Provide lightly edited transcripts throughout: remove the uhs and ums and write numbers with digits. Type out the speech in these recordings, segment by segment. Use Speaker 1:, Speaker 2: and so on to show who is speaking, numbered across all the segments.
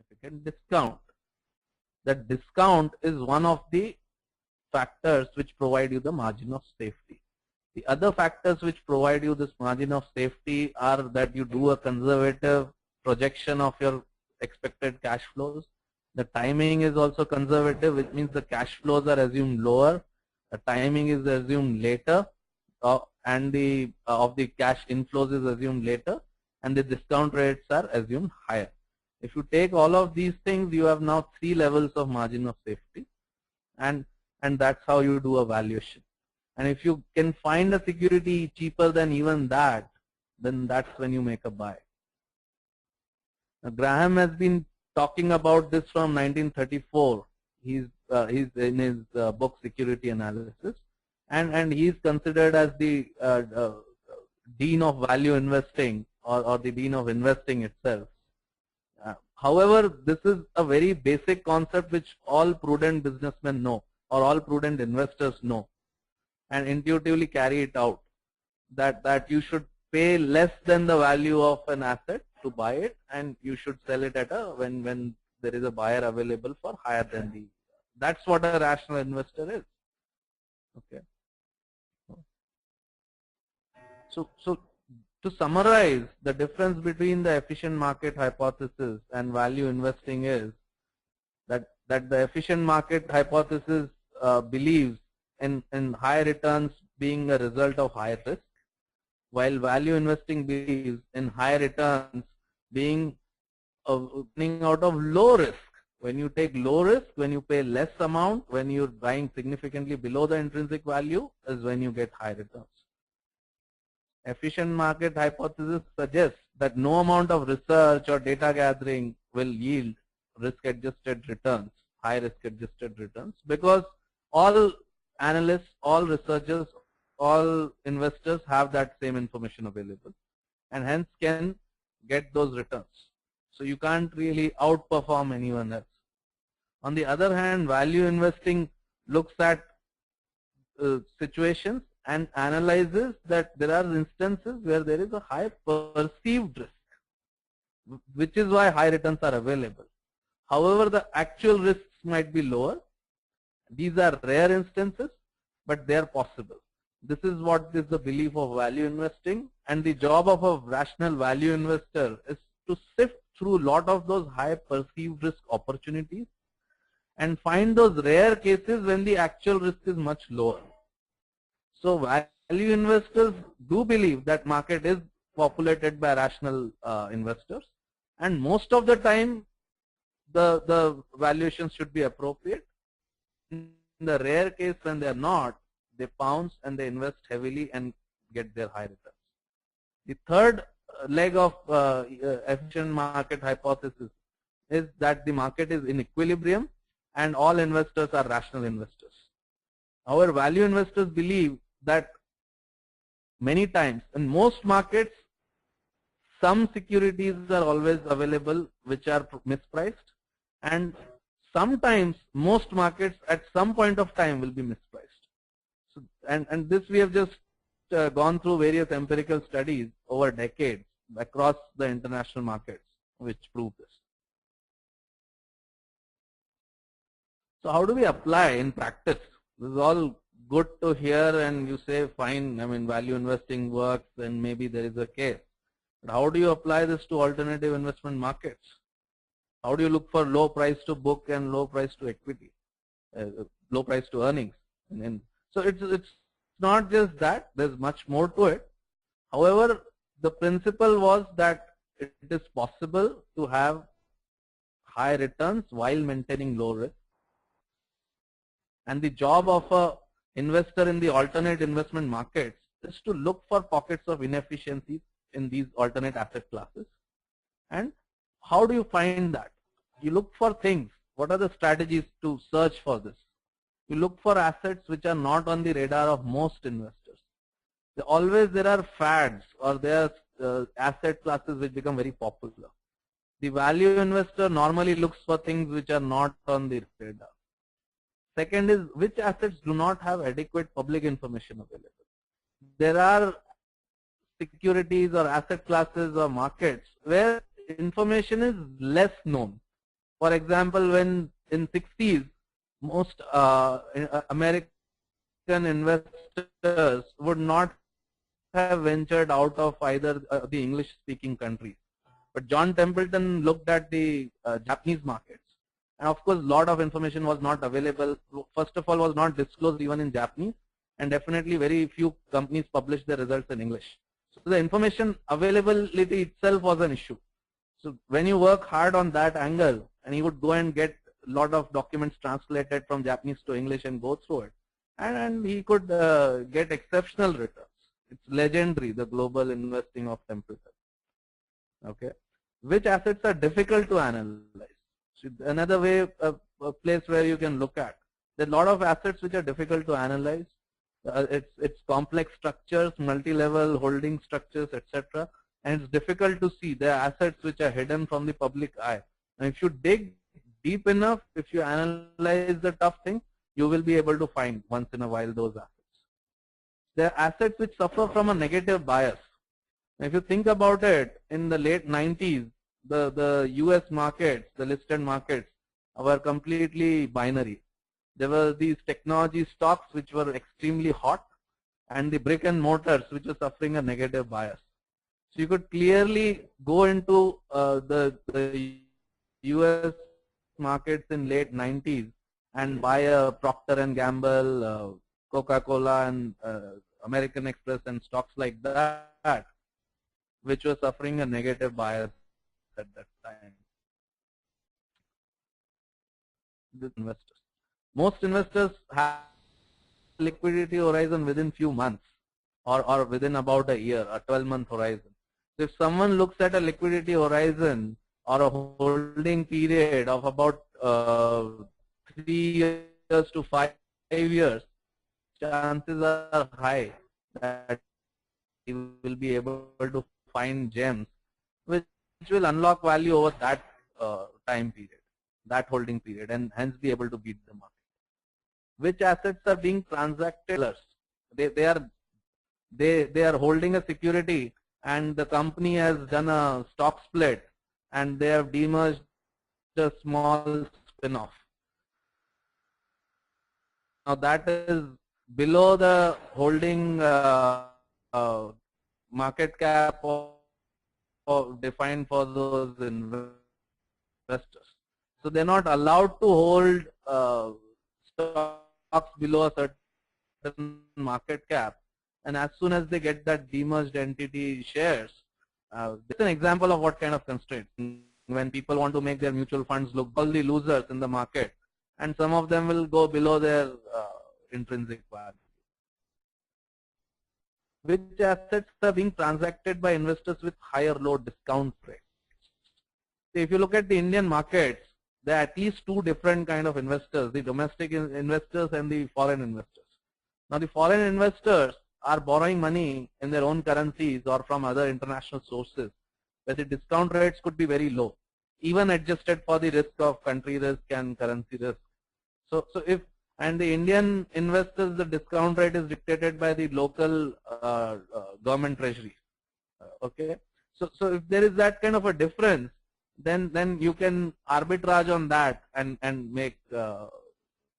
Speaker 1: significant discount. That discount is one of the factors which provide you the margin of safety. The other factors which provide you this margin of safety are that you do a conservative projection of your expected cash flows. The timing is also conservative, which means the cash flows are assumed lower. The timing is assumed later, and the of the cash inflows is assumed later, and the discount rates are assumed higher. If you take all of these things, you have now 3 levels of margin of safety, and that's how you do a valuation. And if you can find a security cheaper than even that, then that's when you make a buy. Now, Graham has been talking about this from 1934. He's in his book Security Analysis, and he's considered as the dean of value investing, or the dean of investing itself. However, this is a very basic concept which all prudent businessmen know, or all prudent investors know, and intuitively carry it out, that you should pay less than the value of an asset to buy it, and you should sell it at when there is a buyer available for higher than the. That's what a rational investor is. Okay. So to summarize, the difference between the efficient market hypothesis and value investing is that the efficient market hypothesis believes in high returns being a result of high risk, while value investing believes in high returns being coming out of low risk. When you take low risk, when you pay less amount, when you're buying significantly below the intrinsic value, is when you get high returns. Efficient market hypothesis suggests that no amount of research or data gathering will yield risk-adjusted returns, high risk-adjusted returns, because all analysts, all researchers, all investors have that same information available, and hence can get those returns. So you can't really outperform anyone else. On the other hand, value investing looks at situations and analyzes that there are instances where there is a high perceived risk, which is why high returns are available. However, the actual risks might be lower. These are rare instances, but they are possible. This is what is the belief of value investing, and the job of a rational value investor is to sift through a lot of those high perceived risk opportunities and find those rare cases when the actual risk is much lower. So value investors do believe that market is populated by rational investors, and most of the time the valuations should be appropriate. In the rare case when they are not, they pounce and they invest heavily and get their high returns. The third leg of efficient market hypothesis is that the market is in equilibrium and all investors are rational investors. However, value investors believe that many times in most markets, some securities are always available which are mispriced, and sometimes most markets at some point of time will be mispriced. So, and this we have just gone through various empirical studies over decades across the international markets which prove this. So how do we apply in practice? This is all good to hear, and you say fine, I mean value investing works and maybe there is a case. But how do you apply this to alternative investment markets? How do you look for low price to book and low price to equity, low price to earnings? And so it's not just that, there's much more to it. However, the principle was that it is possible to have high returns while maintaining low risk. And the job of a investor in the alternate investment markets is to look for pockets of inefficiencies in these alternate asset classes. And how do you find that? You look for things. What are the strategies to search for this? You look for assets which are not on the radar of most investors. There are fads, or there are asset classes which become very popular. The value investor normally looks for things which are not on the radar. Second is which assets do not have adequate public information available. There are securities or asset classes or markets where information is less known. For example, when in 60s, most American investors would not have ventured out of either the English-speaking countries. But John Templeton looked at the Japanese markets. And of course, a lot of information was not available. First of all, was not disclosed even in Japanese. And definitely very few companies published their results in English. So the information availability itself was an issue. So when you work hard on that angle, and he would go and get a lot of documents translated from Japanese to English and go through it, and he could get exceptional returns. It's legendary, the global investing of Templeton. Okay, which assets are difficult to analyze? So another way, a place where you can look at. There are a lot of assets which are difficult to analyze. It's complex structures, multi-level holding structures, etc. And it's difficult to see. There are assets which are hidden from the public eye. And if you dig deep enough, if you analyze the tough thing, you will be able to find once in a while those assets. There are assets which suffer from a negative bias. If you think about it, in the late 90s, the US markets, the listed markets, were completely binary. There were these technology stocks which were extremely hot, and the brick and mortars which were suffering a negative bias. So you could clearly go into the US markets in late 90s and buy a Procter & Gamble, Coca-Cola and American Express and stocks like that, which were suffering a negative bias at that time. The investors. Most investors have liquidity horizon within few months or within about a year, a 12-month horizon. So if someone looks at a liquidity horizon or a holding period of about 3 years to 5 years, chances are high that you will be able to find gems which will unlock value over that time period, that holding period, and hence be able to beat the market. Which assets are being transacted? They are holding a security, and the company has done a stock split, and they have demerged a small spin-off. Now that is below the holding market cap or defined for those investors. So they're not allowed to hold stocks below a certain market cap, and as soon as they get that demerged entity shares, this is an example of what kind of constraints. When people want to make their mutual funds look all the losers in the market, and some of them will go below their intrinsic value. Which assets are being transacted by investors with higher low discount rates? If you look at the Indian markets, there are at least two different kind of investors, the domestic investors and the foreign investors. Now the foreign investors are borrowing money in their own currencies or from other international sources, where the discount rates could be very low, even adjusted for the risk of country risk and currency risk. So if, and the Indian investors, the discount rate is dictated by the local government treasury. Okay, so if there is that kind of a difference, then you can arbitrage on that and make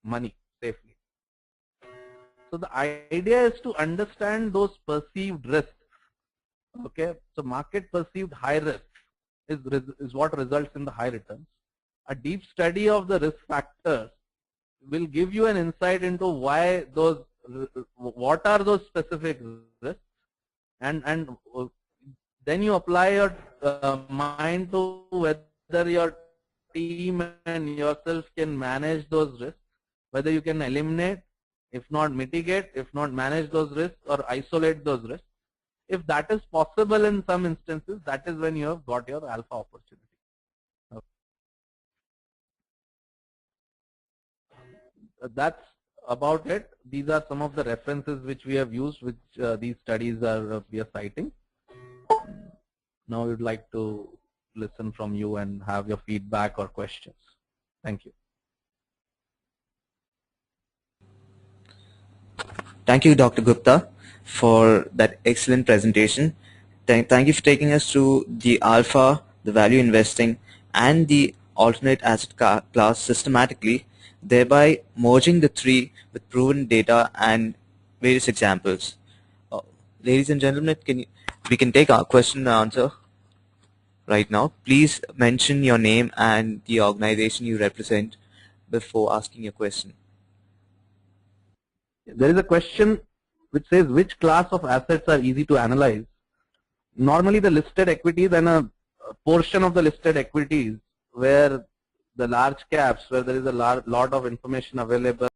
Speaker 1: money safely. So the idea is to understand those perceived risks. Okay, so market perceived high risk is what results in the high returns. A deep study of the risk factors will give you an insight into why those, what are those specific risks, and then you apply your mind to whether your team and yourself can manage those risks, whether you can eliminate, if not mitigate, if not manage those risks or isolate those risks. If that is possible in some instances, that is when you have got your alpha opportunity. Okay. That's about it. These are some of the references which we have used, which these studies are we are citing. Now we would like to listen from you and have your feedback or questions. Thank you.
Speaker 2: Thank you, Dr. Gupta, for that excellent presentation. Thank you for taking us through the alpha, the value investing, and the alternate asset class systematically, thereby merging the three with proven data and various examples. Ladies and gentlemen, we can take our question and answer right now. Please mention your name and the organization you represent before asking your question.
Speaker 1: There is a question which says which class of assets are easy to analyze. Normally the listed equities and a portion of the listed equities where the large caps, where there is a lot of information available